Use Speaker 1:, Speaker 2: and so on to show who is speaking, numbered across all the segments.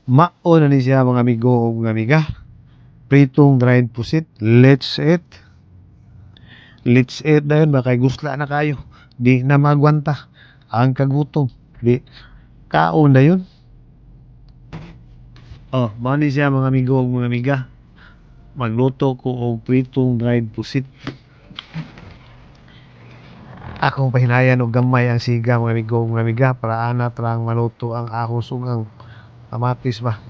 Speaker 1: Mao na ni siya mga amigo ug mga amiga. Pritong dried pusit. Let's eat. Let's eat na yun. Baka gusla na kayo. Di na magwanta. Ang kagutom. Di. Kaon na yun. Oh, mao ni siya mga amigo ug mga amiga. Magluto ko og pritong dried pusit. Akong pahinayan og gamay ang siga mga amigo ug mga amiga para ana lang maluto ang akong sugang kamatis ba.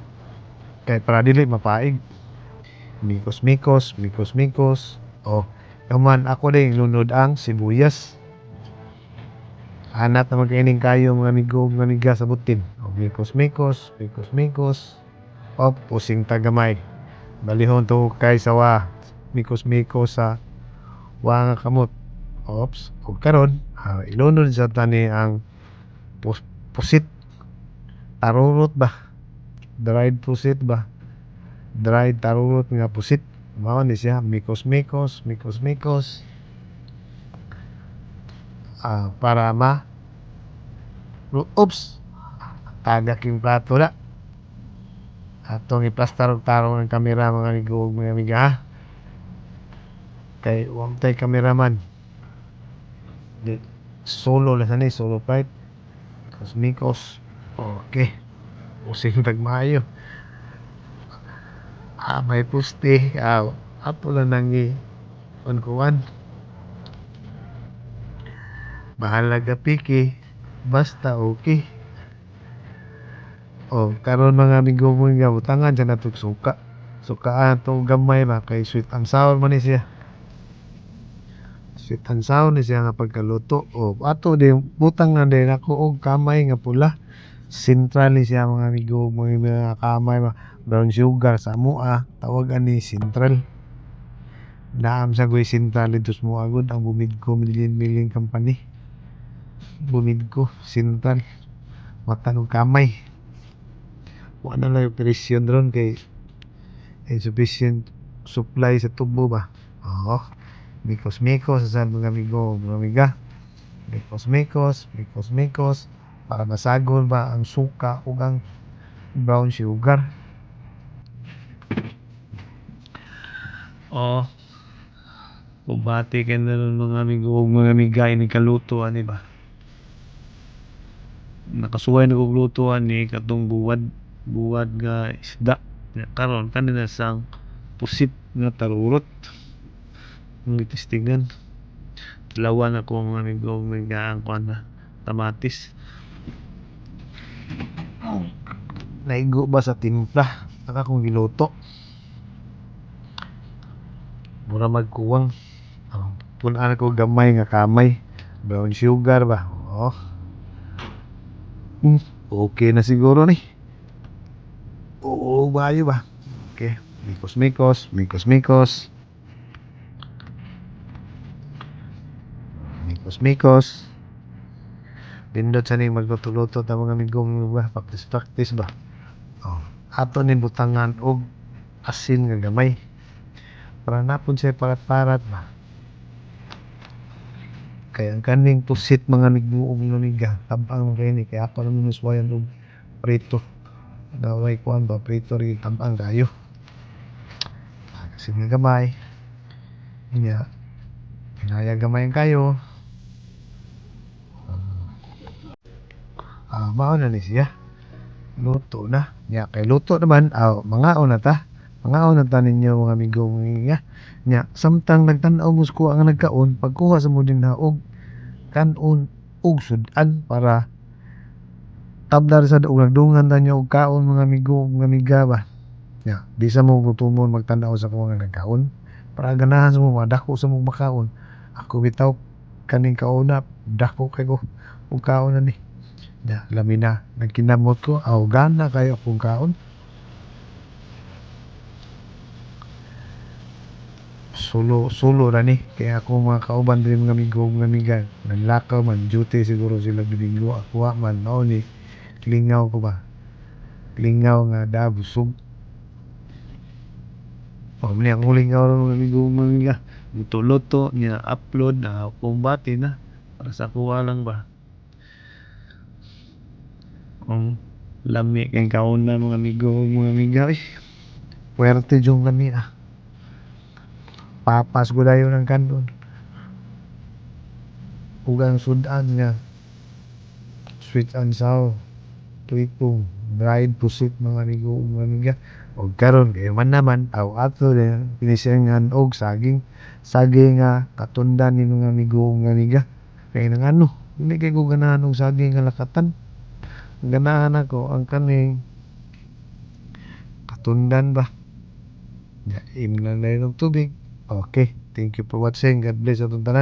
Speaker 1: Kay para dili mapaig. Mikos-mikos, mikos-mikos. Oh, kaman ako din lunod ang sibuyas. Hanap naman kaining kayo mga amigo mga amiga sa butin. O mikos-mikos, mikos-mikos. O pusing tagamay. Balihon to kay sawa. Mikos-mikos sa wanga kamot. Ops. O karon, ilunod sa tani ang pusit. Tarurot ba? Dried pusit ba? Dried tarurot nga pusit. Mao ni siya mikos-mikos, mikos-mikos. Para oops, tagak yung plato na. Atong iplastarog-tarong ang kamera mga amigo ug mga amiga ha. Kay huwag tayo kameraman. Di, solo lang sana solo flight. Mikos. Okay. Using tagmayo. May puste. Ato lang nangi kuan. Bahala ka piki. Basta okay. Karon mga amigo mo nga butangan dyan natong suka. Sukaan itong gamay ba kay sweet and sour man ni siya. Sweet and sour ni siya nga pagkaluto. Ato din butang na din ako og kamay nga pula. Sentral ni siya mga amigo mga kamay ba. Brown sugar sa mua. Tawagan ni sentral. Naam sa goy sentral ito sa mua gud ang Bumidco Million Company. Bumidco sentral. Matanog kamay. Wala na yung presyon ron kay insufficient supply sa tubo ba. Mikos-mikos sa mga amigo mga amiga. Mikos-mikos, mikos-mikos para masagol ba ang suka ug ang brown sugar. Bumati ka na ron mga amigo ug mga amiga ini kaluto ani ba. Nakasuway na kog lutuan ni katong buwad nga isda karon kanina sang pusit nga tarurot ang gitistingan lawan ako mga amigo mga ang kuan na kamatis naigo ba sa timpla saka kong giluto mura magkuwang punan ko gamay nga kamay brown sugar ba okay na siguro ni bayo ba okay mikos-mikos mikos-mikos mikos-mikos pindot sa ning magluto-luto ta mga amigo ba practice ba ato nin butangan og asin nga gamay para napon siya parat-parat ba kaya ang kaning pusit mga amigo ug mga amiga tabang kay ni kaya ako naman uswayan og prito daway kuan ba prito ri tabang kayo asin nga gamay nya pinaya gamay kayo mao na ni siya luto na nya kay luto naman mangaon na ta ninyo mga amigo nga nya samtang nagtan-aw mo sa kuha nga nagkaon pagkuha sa mo din og kanon ug sudan para tablar sa og nagdungan ta nyo og kaon mga amigo mga amiga ba nya bisa mo gutomon magtan-aw sa kuha nga nagkaon para ganahan sa mo madako sa mo makaon ako bitaw kaning kauna dako kay ko og kaon ani nya lami na nagkinamot ko gana kayo akong kaon sulo ra ni kaya ako mga kauban din mga amigo mga amiga naglakaw man duty siguro sila Domingo ako man mao ni lingaw ko ba lingaw nga busog mani ang lingaw mga amigo mga amiga luto-luto nya upload na kumbati na para sa kuha lang ba Lami kayong kauna mga amigo mga amiga puwerte jud kami papas gulayon ang kanon ug ang sudan nga sweet and sour tuipong dried pusit mga amigo ug mga amiga ug karon kay man naman aw ato din pinisengan og saging saging nga katundan ni mga amigo ug mga amiga kay nangano dili kay ko ganahan og saging nga lakatan ganahan ako ang kaning katundan ba inom lang dayon og tubig okay thank you for watching God bless atong tanan.